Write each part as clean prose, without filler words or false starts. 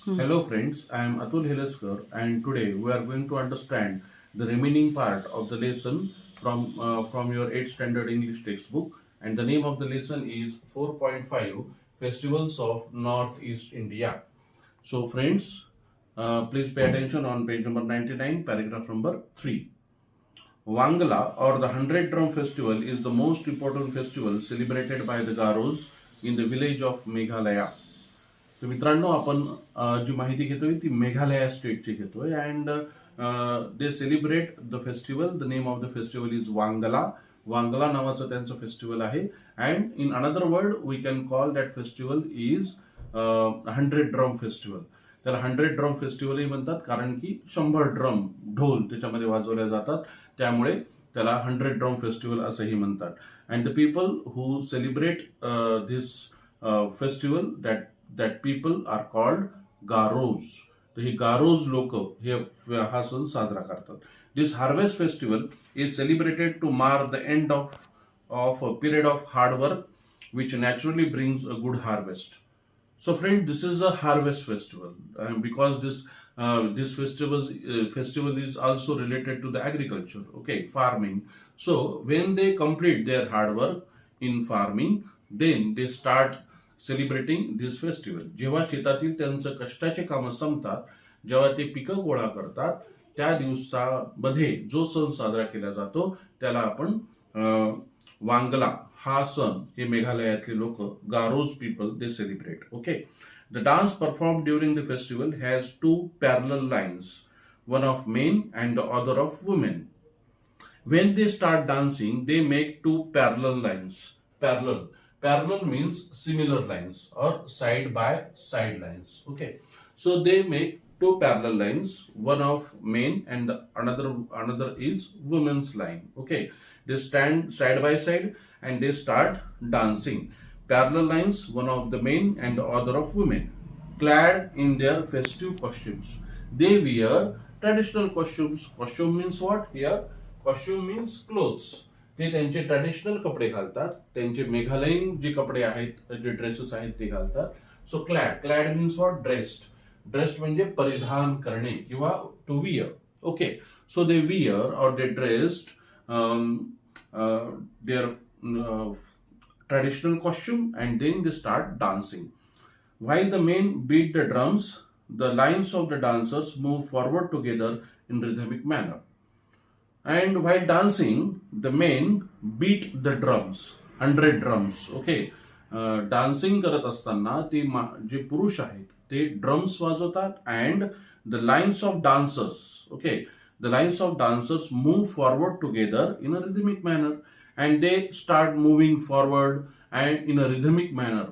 Hello friends, I am Atul Heleskar and today we are going to understand the remaining part of the lesson from your 8th standard English textbook, and the name of the lesson is 4.5 Festivals of Northeast India. So friends, please pay attention on page number 99, paragraph number 3. Wangala or the 100 Drum Festival is the most important festival celebrated by the Garos in the village of Meghalaya. तर मित्रांनो आपण जी माहिती घेतोय ती मेघालया स्टेटची घेतोय and they celebrate the festival. The name of the festival is Wangala. Wangala नावाचं त्यांचं फेस्टिवल आहे and in another word we can call that festival is 100 drum festival. त्याला 100 ड्रम फेस्टिवलही म्हणतात कारण की 100 ड्रम ढोल त्याच्यामध्ये वाजवल्या जातात, त्यामुळे त्याला 100 ड्रम फेस्टिवल असंही म्हणतात. And the people who celebrate this festival that people are called Garos. तर हे गारोज लोक हे हा सण साजरा करतात. This harvest festival is celebrated to mark the end of a period of hard work which naturally brings a good harvest. So friend, this is a harvest festival, and because this festival is also related to the agriculture, okay, farming. So when they complete their hard work in farming, then they start celebrating this festival. जेव्हा शेतातील त्यांचं कष्टाचे कामं संपतात, जेव्हा ते पिकं गोळा करतात, त्या दिवसामध्ये जो सण साजरा केला जातो त्याला आपण वांगला हा सण हे मेघालयातले लोक Garos people they celebrate. Okay. The dance perform during the festival has 2 parallel lines, one of men and the other of women. When they start dancing, they make 2 parallel lines. Parallel. Parallel means similar lines or side by side lines. Okay. So they make 2 parallel lines, one of men and the another is women's line. Okay. They stand side by side and they start dancing. Parallel lines, one of the men and the other of women, clad in their festive costumes. They wear traditional costumes. Costume means what? Here, costume means clothes. ते त्यांचे traditional कपडे घालतात, त्यांचे मेघालयीन जे कपडे आहेत, जे dresses आहेत ते घालतात. So clad. Clad means what? Dressed. Dressed म्हणजे परिधान करणे किंवा to wear. Okay. So they wear और they dressed their traditional costume and then they start dancing. While the men beat the drums, the lines of the dancers move forward together in rhythmic manner. And while dancing, the men beat the drums, 100 drums. Okay. Dancing करत असताना ते जे पुरुष आहेत ते drums वाजवतात and the lines of dancers, okay, the lines of dancers move forward together in a rhythmic manner and they start moving forward and in a rhythmic manner.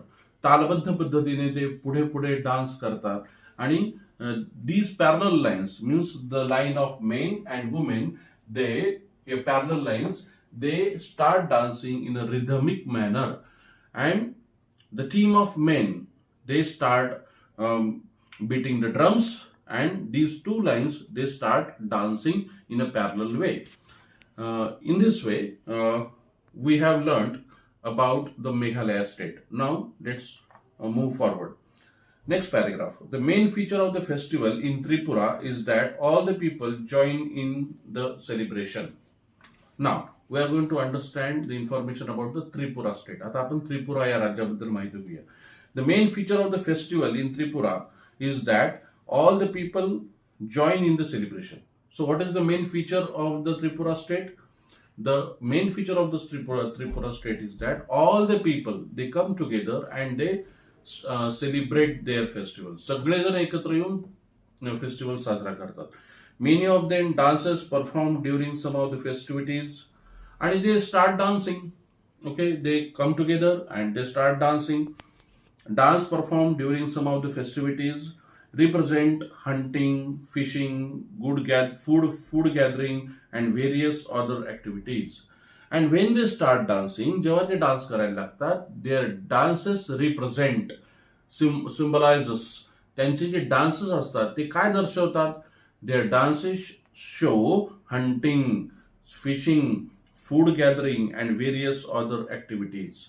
तालबद्ध पद्धतीने ते पुढे पुढे डान्स करतात आणि these parallel lines means the line of men and women, they parallel lines, they start dancing in a rhythmic manner, and the team of men, they start beating the drums, and these 2 lines they start dancing in a parallel way. In this way, we have learned about the Meghalaya state. Now let's move forward. Next paragraph. The main feature of the festival in Tripura is that all the people join in the celebration. Now, we are going to understand the information about the Tripura state. आता आपण त्रिपुरा या राज्याबद्दल माहिती घेऊया. The main feature of the festival in Tripura is that all the people join in the celebration. So, what is the main feature of the Tripura state? The main feature of the Tripura state is that all the people, they come together and they celebrate their festival. सगळेजण एकत्र येऊन festival साजरा करतात. Many of them dancers perform during some of the festivities आणि they start dancing. Okay. They come together and they start dancing. Dance perform during some of the festivities represent hunting, fishing, food gathering and various other activities. And when they start dancing, जेव्हा ते dance करायला लागतात, their dances represent, symbolizes, त्यांचे जे dances असतात ते काय दर्शवतात? Their dances show hunting, fishing, food gathering and various other activities.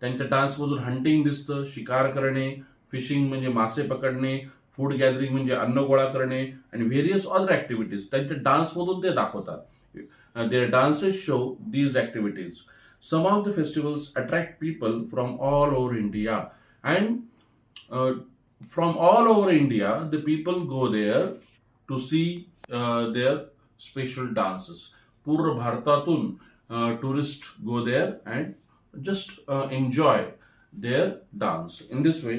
त्यांच्या डान्समधून hunting दिसतं, शिकार करणे, फिशिंग म्हणजे मासे पकडणे, फूड गॅदरिंग म्हणजे अन्न गोळा करणे, आणि व्हेरियस अदर ऍक्टिव्हिटीज त्यांच्या डान्समधून ते दाखवतात. Their dances show these activities. Some of the festivals attract people from all over India, and from all over India, the people go there to see their special dances. पूर्ण भारतातून tourists go there and just enjoy their dance. In this way,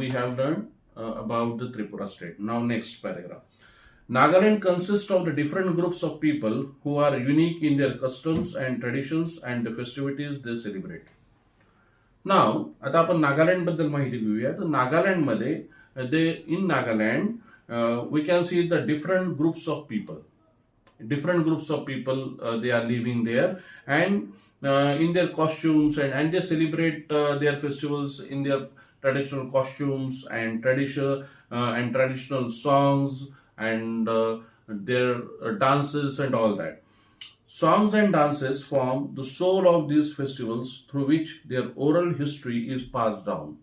we have learned about the Tripura state. Now, next paragraph. Nagaland consists of the different groups of people who are unique in their customs and traditions and the festivities they celebrate. नाव आता आपण नागालँड बद्दल माहिती घेऊया. तर नागालँडमध्ये in Nagaland we can see the different groups of people. Different groups of people they are living there, and in their costumes, and they celebrate their festivals in their traditional costumes and traditional songs and their dances and all that. Songs and dances form the soul of these festivals through which their oral history is passed down.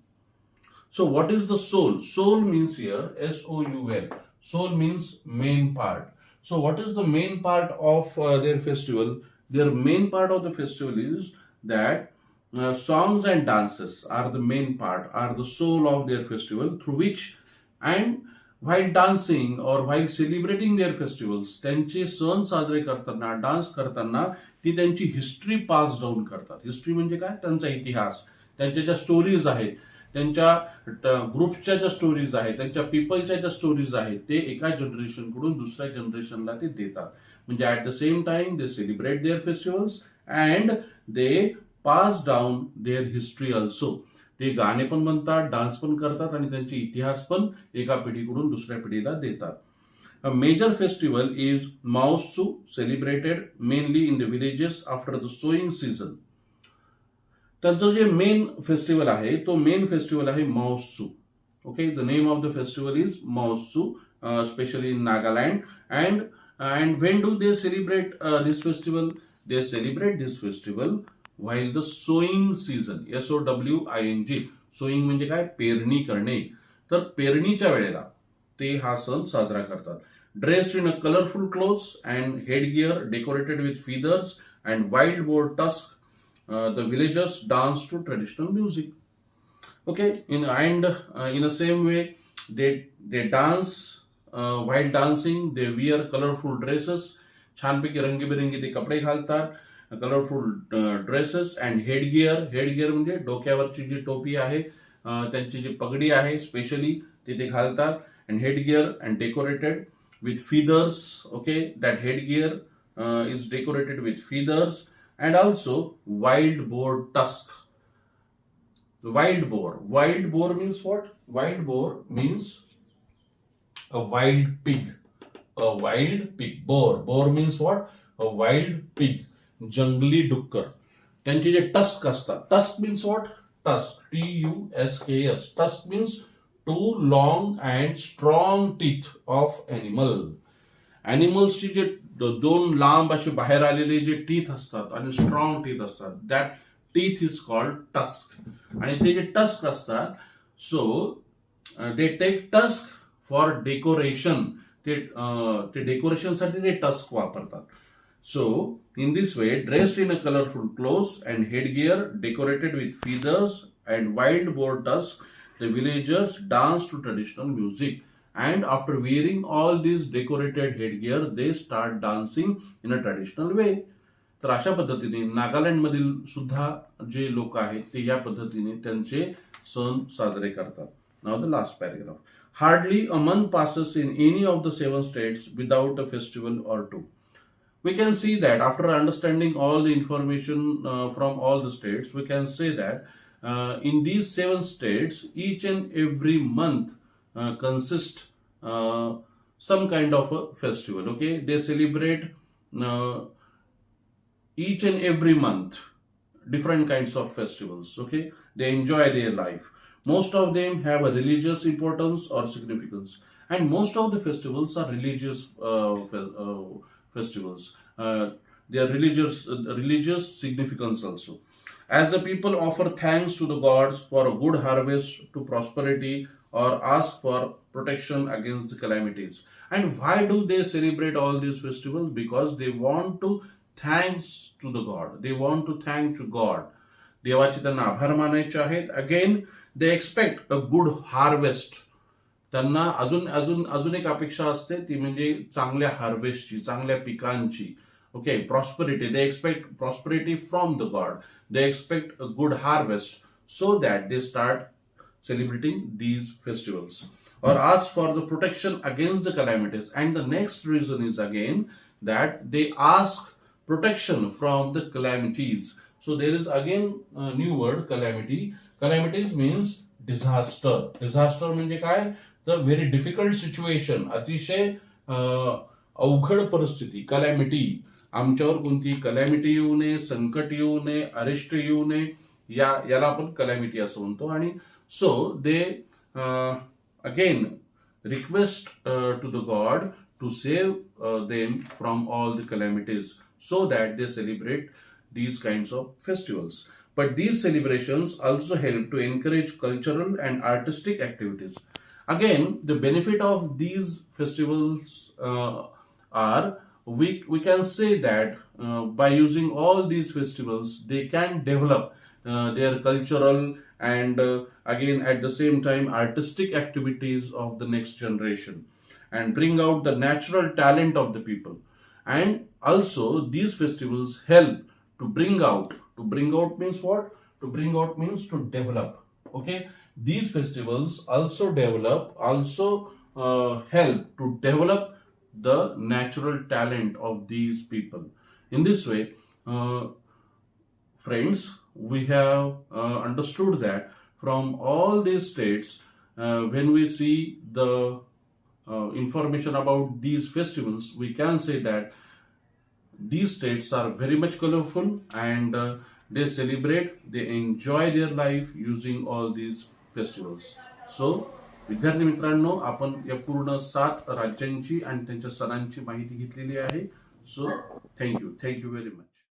So, what is the soul? Soul means here SOUL. Soul means main part. So, what is the main part of their festival? Their main part of the festival is that songs and dances are the main part, are the soul of their festival, through which, and while dancing or while celebrating their festivals, त्यांचे सण साजरे करताना, dance करताना ती त्यांची history पास down करतात. History म्हणजे काय? त्यांचा इतिहास, त्यांच्या ज्या स्टोरीज आहेत, त्यांच्या ग्रुप्सच्या ज्या स्टोरीज आहेत, त्यांच्या पीपलच्या ज्या स्टोरीज आहेत, ते एका जनरेशन कडून दुसऱ्या जनरेशनला ते देतात. म्हणजे at the same time they celebrate their festivals and they pass down their history also. ते गाणे पण म्हणतात, डान्स पण करतात, आणि त्यांचे इतिहास पण एका पिढीकडून दुसऱ्या पिढीला देतात. A major festival is Maosu, celebrated mainly in the villages after the sowing season. त्यांचं जे मेन फेस्टिवल आहे तो मेन फेस्टिवल आहे Moatsu. Okay, the name of the festival is Moatsu, specially in Nagaland. And when do they celebrate this festival? They celebrate this festival while the sowing season. SOWING. Sowing म्हणजे काय? पेरणी करणे. तर पेरणीच्या वेळेला ते हा सण साजरा करतात. Dressed in a colourful clothes and headgear decorated with feathers and wild boar tusk, the villagers dance to traditional music. Okay, in the same way they dance. While dancing they wear colorful dresses. छानपैकी रंगीबेरंगी ते कपडे घालतात. Colourful dresses and headgear म्हणजे डोक्यावरची जी टोपी आहे, त्यांची जी पगडी आहे स्पेशली ते घालतात. And headgear and decorated with feathers. Okay, that headgear is decorated with feathers. And also wild boar tusk. Wild boar means what? Wild boar means a wild pig. A wild pig. Boar means what? A wild pig. जंगली डुक्कर. त्यांचे जे tusk असतात. Tusk means what? Tusk. TUSKS. Tusk means two long and strong teeth of animal. Animalsची जे दोन लांब असे बाहेर आलेले जे टीथ असतात आणि स्ट्रॉंग टीथ असतात, that teeth is called tusk. आणि ते जे टस्क असतात, so they take tusk for decoration. ते डेकोरेशनसाठी ते टस्क वापरतात. So in this way, dressed in a colourful clothes and headgear decorated with feathers and wild boar tusk, the villagers dance to traditional music. And after wearing all these decorated headgear, they start dancing in a traditional way. तर अशा पद्धतीने नागालँड मधील सुद्धा जे लोक आहेत ते या पद्धतीने त्यांचे सण साजरे करतात. Now the last paragraph. Hardly a month passes in any of the 7 states without a festival or two. We can see that after understanding all the information from all the states, we can say that in these 7 states, each and every month consist some kind of a festival. Okay, they celebrate each and every month different kinds of festivals. Okay, they enjoy their life. Most of them have a religious importance or significance, and most of the festivals are religious festivals. They are religious significance also. As the people offer thanks to the gods for a good harvest, to prosperity, or ask for protection against the calamities. And why do they celebrate all these festivals? Because they want to thanks to the God. They want to thank to God. देवाचे त्यांना आभार मानायचे आहेत. Again they expect a good harvest. त्यांना अजून एक अपेक्षा असते, ती म्हणजे चांगल्या हार्वेस्टची, चांगल्या पिकांची. Okay, prosperity. They expect prosperity from the God. They expect a good harvest, so that they start celebrating these festivals or ask for the protection against the calamities. And the next reason is again that they ask protection from the calamities. So there is again a new word, calamity. Calamities means disaster. Disaster म्हणजे काय? तर very difficult situation, अतिशय अवघड परिस्थिती. Calamity, आमच्यावर कोणती calamity येऊ नये, संकट येऊ नये, अरिष्ट येऊ नये, याला आपण कलॅमिटी असं म्हणतो. आणि so they again request to the God to save them from all the calamities, so that they celebrate these kinds of festivals. But these celebrations also help to encourage cultural and artistic activities. Again, the benefit of these festivals are we can say that by using all these festivals, they can develop their cultural and again at the same time artistic activities of the next generation and bring out the natural talent of the people. And also these festivals help to bring out means what? To bring out means to develop. Okay, these festivals also help to develop the natural talent of these people. In this way, friends, we have understood that from all these states, when we see the information about these festivals, we can say that these states are very much colorful and they celebrate, they enjoy their life using all these festivals. So विद्यार्थी मित्रांनो, आपण या पूर्ण 7 राज्यांची आणि त्यांच्या सणांची माहिती घेतलेली आहे. So thank you very much.